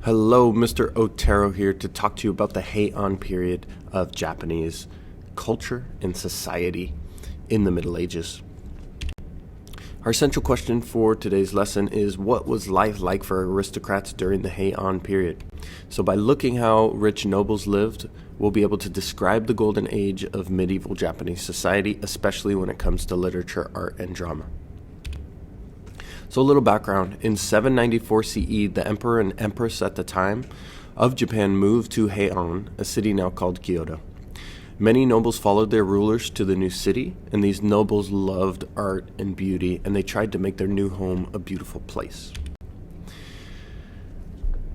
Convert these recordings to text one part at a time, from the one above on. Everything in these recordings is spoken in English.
Hello, Mr. Otero here to talk to you about the Heian period of Japanese culture and society in the Middle Ages. Our central question for today's lesson is, what was life like for aristocrats during the Heian period? So by looking how rich nobles lived, we'll be able to describe the golden age of medieval Japanese society, especially when it comes to literature, art, and drama. So a little background. In 794 CE, the emperor and empress at the time of Japan moved to Heian, a city now called Kyoto. Many nobles followed their rulers to the new city, and these nobles loved art and beauty, and they tried to make their new home a beautiful place.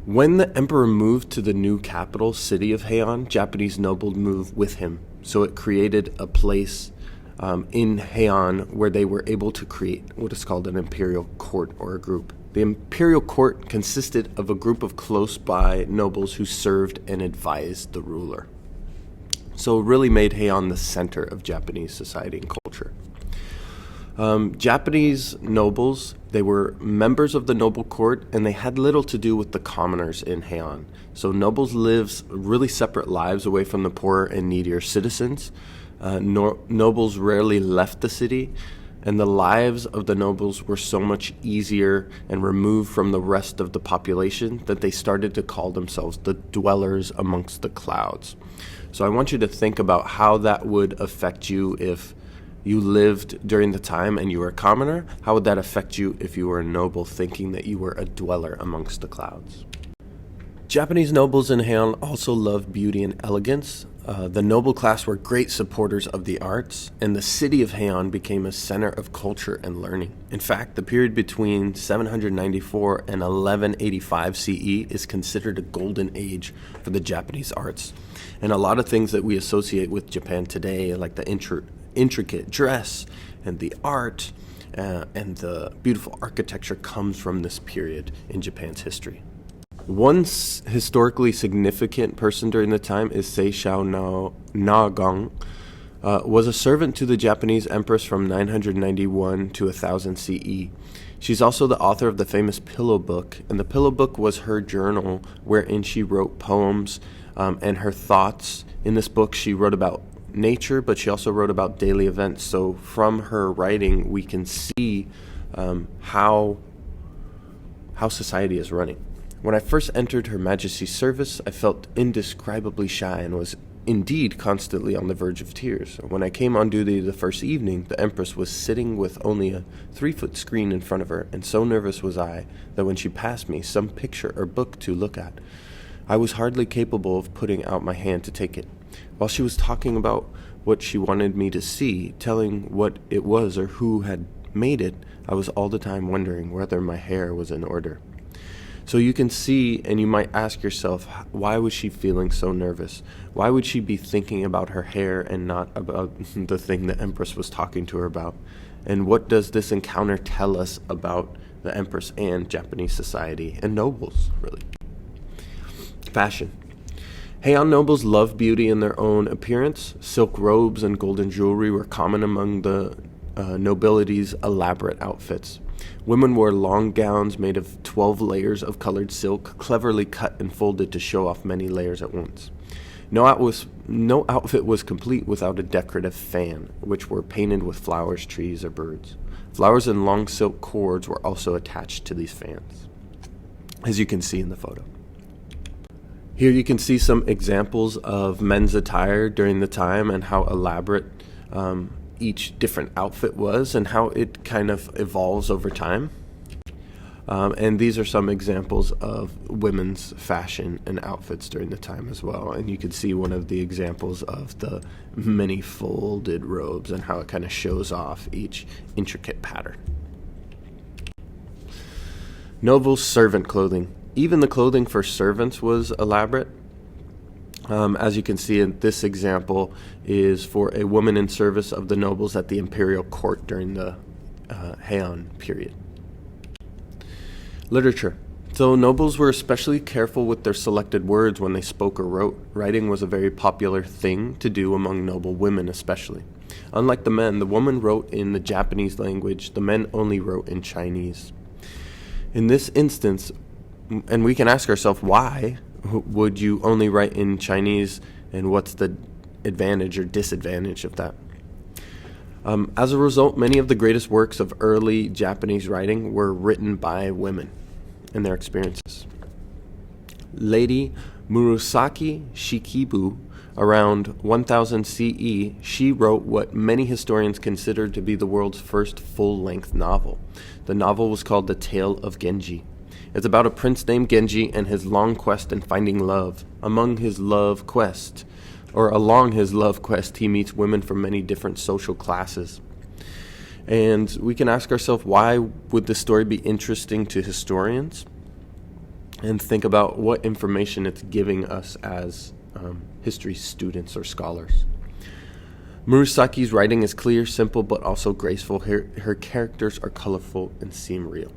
When the emperor moved to the new capital city of Heian, Japanese nobles moved with him. So it created a place in Heian where they were able to create what is called an imperial court, or a group. The imperial court consisted of a group of close-by nobles who served and advised the ruler. So it really made Heian the center of Japanese society and culture. Japanese nobles, they were members of the noble court, and they had little to do with the commoners in Heian. So nobles lived really separate lives away from the poorer and needier citizens. Nobles rarely left the city, and the lives of the nobles were so much easier and removed from the rest of the population that they started to call themselves the dwellers amongst the clouds. So I want you to think about how that would affect you if you lived during the time and you were a commoner. How would that affect you if you were a noble, thinking that you were a dweller amongst the clouds? Japanese nobles in Heian also loved beauty and elegance. The noble class were great supporters of the arts, and the city of Heian became a center of culture and learning. In fact, the period between 794 and 1185 CE is considered a golden age for the Japanese arts. And a lot of things that we associate with Japan today, like the intricate dress and the art and the beautiful architecture, comes from this period in Japan's history. One historically significant person during the time is Seishao Nagang, was a servant to the Japanese empress from 991 to 1000 CE. She's also the author of the famous Pillow Book, and the Pillow Book was her journal wherein she wrote poems and her thoughts. In this book, she wrote about nature, but she also wrote about daily events. So from her writing, we can see how society is running. When I first entered Her Majesty's service, I felt indescribably shy and was indeed constantly on the verge of tears. When I came on duty the first evening, the Empress was sitting with only a 3-foot screen in front of her, and so nervous was I that when she passed me some picture or book to look at, I was hardly capable of putting out my hand to take it. While she was talking about what she wanted me to see, telling what it was or who had made it, I was all the time wondering whether my hair was in order. So you can see, and you might ask yourself, why was she feeling so nervous? Why would she be thinking about her hair and not about the thing the Empress was talking to her about? And what does this encounter tell us about the Empress and Japanese society and nobles, really? Fashion. Heian nobles loved beauty in their own appearance. Silk robes and golden jewelry were common among the nobility's elaborate outfits. Women wore long gowns made of 12 layers of colored silk, cleverly cut and folded to show off many layers at once. No outfit was complete without a decorative fan, which were painted with flowers, trees, or birds. Flowers and long silk cords were also attached to these fans, as you can see in the photo. Here you can see some examples of men's attire during the time and how elaborate each different outfit was and how it kind of evolves over time. And these are some examples of women's fashion and outfits during the time as well. And you can see one of the examples of the many folded robes and how it kind of shows off each intricate pattern. Noble servant clothing. Even the clothing for servants was elaborate. As you can see in this example, is for a woman in service of the nobles at the imperial court during the Heian period. Literature. So nobles were especially careful with their selected words when they spoke or wrote. Writing was a very popular thing to do among noble women especially. Unlike the men, the woman wrote in the Japanese language, the men only wrote in Chinese. In this instance, And we can ask ourselves, why would you only write in Chinese, and what's the advantage or disadvantage of that? As a result, many of the greatest works of early Japanese writing were written by women and their experiences. Lady Murasaki Shikibu, around 1000 CE, she wrote what many historians consider to be the world's first full-length novel. The novel was called The Tale of Genji. It's about a prince named Genji and his long quest in finding love. Along his love quest, he meets women from many different social classes. And we can ask ourselves, why would this story be interesting to historians? And think about what information it's giving us as history students or scholars. Murasaki's writing is clear, simple, but also graceful. Her characters are colorful and seem real.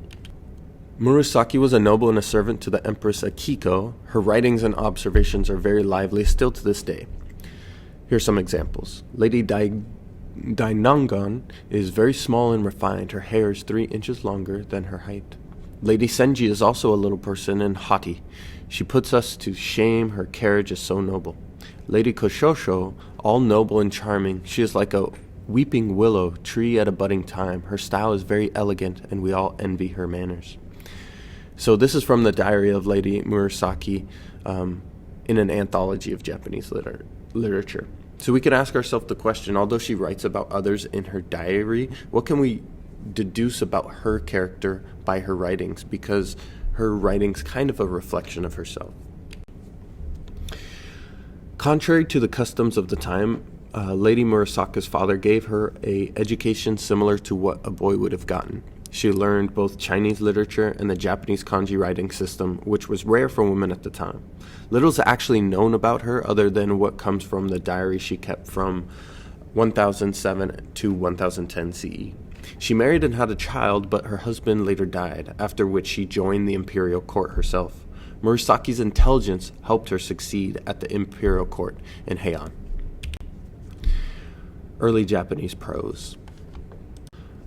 Murasaki was a noble and a servant to the Empress Akiko. Her writings and observations are very lively still to this day. Here are some examples. Lady Dainangon is very small and refined. Her hair is 3 inches longer than her height. Lady Senji is also a little person and haughty. She puts us to shame. Her carriage is so noble. Lady Koshosho, all noble and charming. She is like a weeping willow tree at a budding time. Her style is very elegant, and we all envy her manners. So this is from the diary of Lady Murasaki in an anthology of Japanese literature. So we can ask ourselves the question, although she writes about others in her diary, what can we deduce about her character by her writings? Because her writing's kind of a reflection of herself. Contrary to the customs of the time, Lady Murasaki's father gave her an education similar to what a boy would have gotten. She learned both Chinese literature and the Japanese kanji writing system, which was rare for women at the time. Little is actually known about her other than what comes from the diary she kept from 1007 to 1010 CE. She married and had a child, but her husband later died, after which she joined the imperial court herself. Murasaki's intelligence helped her succeed at the imperial court in Heian. Early Japanese prose.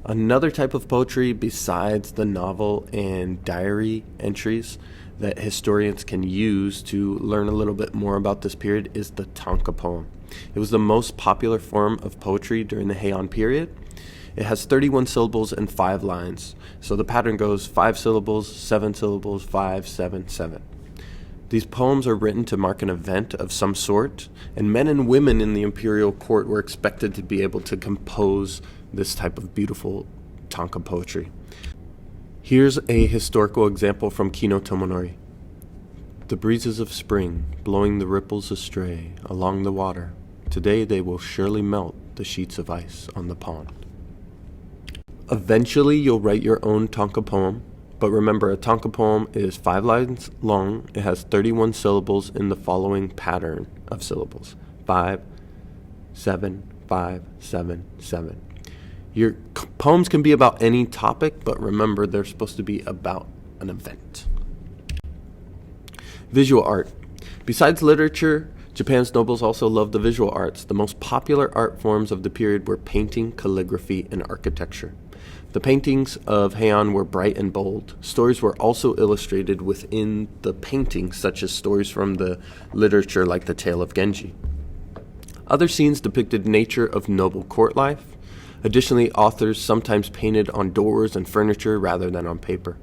Another type of poetry besides the novel and diary entries that historians can use to learn a little bit more about this period is the tanka poem. It was the most popular form of poetry during the Heian period. It has 31 syllables and 5 lines. So the pattern goes 5 syllables, 7 syllables, 5, 7, 7. These poems are written to mark an event of some sort, and men and women in the imperial court were expected to be able to compose this type of beautiful tanka poetry. Here's a historical example from Kino Tomonori. The breezes of spring, blowing the ripples astray along the water, today they will surely melt the sheets of ice on the pond. Eventually you'll write your own tanka poem, but remember, a tanka poem is 5 lines long. It has 31 syllables in the following pattern of syllables: 5, 7, 5, 7, 7. Your poems can be about any topic, but remember, they're supposed to be about an event. Visual art. Besides literature, Japan's nobles also loved the visual arts. The most popular art forms of the period were painting, calligraphy, and architecture. The paintings of Heian were bright and bold. Stories were also illustrated within the paintings, such as stories from the literature like The Tale of Genji. Other scenes depicted nature of noble court life. Additionally, authors sometimes painted on doors and furniture rather than on paper.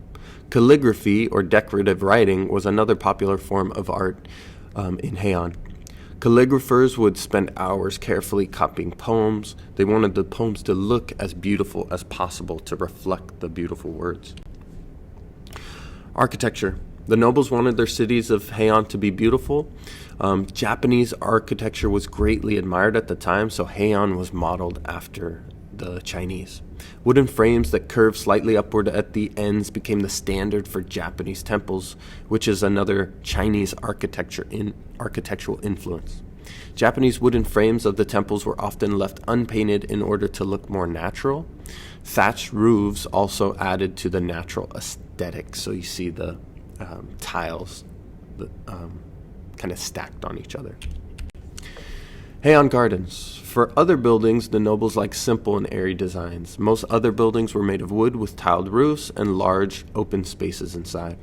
Calligraphy, or decorative writing, was another popular form of art in Heian. Calligraphers would spend hours carefully copying poems. They wanted the poems to look as beautiful as possible to reflect the beautiful words. Architecture. The nobles wanted their cities of Heian to be beautiful. Japanese architecture was greatly admired at the time, so Heian was modeled after the Chinese. Wooden frames that curved slightly upward at the ends became the standard for Japanese temples, which is another Chinese architectural influence. Japanese wooden frames of the temples were often left unpainted in order to look more natural. Thatched roofs also added to the natural aesthetic, so you see the tiles kind of stacked on each other. Heian Gardens. For other buildings, the nobles liked simple and airy designs. Most other buildings were made of wood with tiled roofs and large open spaces inside.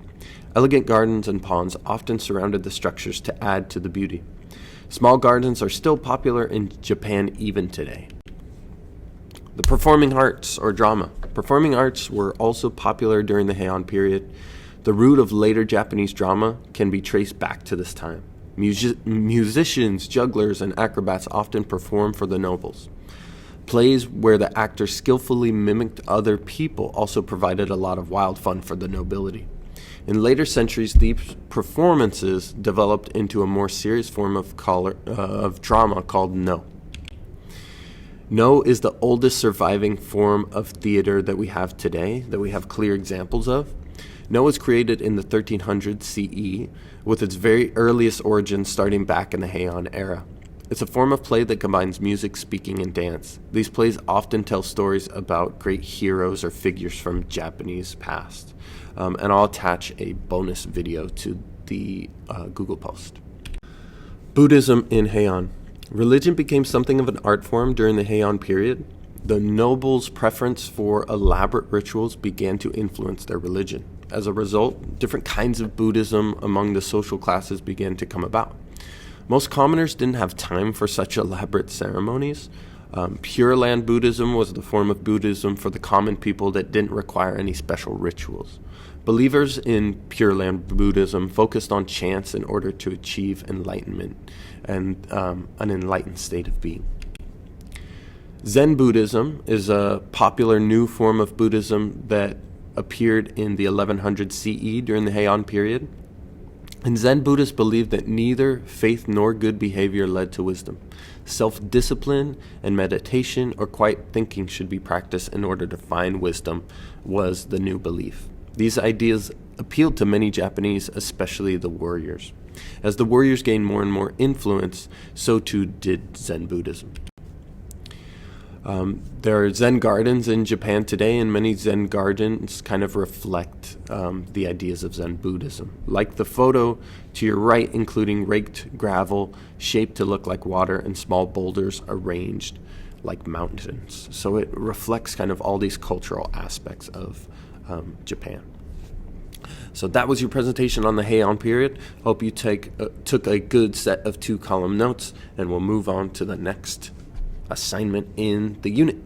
Elegant gardens and ponds often surrounded the structures to add to the beauty. Small gardens are still popular in Japan even today. The performing arts, or drama. Performing arts were also popular during the Heian period. The root of later Japanese drama can be traced back to this time. Musicians, jugglers, and acrobats often perform for the nobles. Plays where the actors skillfully mimicked other people also provided a lot of wild fun for the nobility. In later centuries, these performances developed into a more serious form of drama called No. No is the oldest surviving form of theater that we have today, that we have clear examples of. No was created in the 1300s CE, with its very earliest origins starting back in the Heian era. It's a form of play that combines music, speaking, and dance. These plays often tell stories about great heroes or figures from Japanese past. And I'll attach a bonus video to the Google post. Buddhism in Heian. Religion became something of an art form during the Heian period. The nobles' preference for elaborate rituals began to influence their religion. As a result, different kinds of Buddhism among the social classes began to come about. Most commoners didn't have time for such elaborate ceremonies. Pure Land Buddhism was the form of Buddhism for the common people that didn't require any special rituals. Believers in Pure Land Buddhism focused on chants in order to achieve enlightenment and an enlightened state of being. Zen Buddhism is a popular new form of Buddhism that appeared in the 1100s CE during the Heian period. And Zen Buddhists believed that neither faith nor good behavior led to wisdom. Self-discipline and meditation or quiet thinking should be practiced in order to find wisdom was the new belief. These ideas appealed to many Japanese, especially the warriors. As the warriors gained more and more influence, so too did Zen Buddhism. There are Zen gardens in Japan today, and many Zen gardens kind of reflect the ideas of Zen Buddhism. Like the photo to your right, including raked gravel shaped to look like water and small boulders arranged like mountains. So it reflects kind of all these cultural aspects of Japan. So that was your presentation on the Heian period. Hope you took a good set of 2-column notes, and we'll move on to the next assignment in the unit.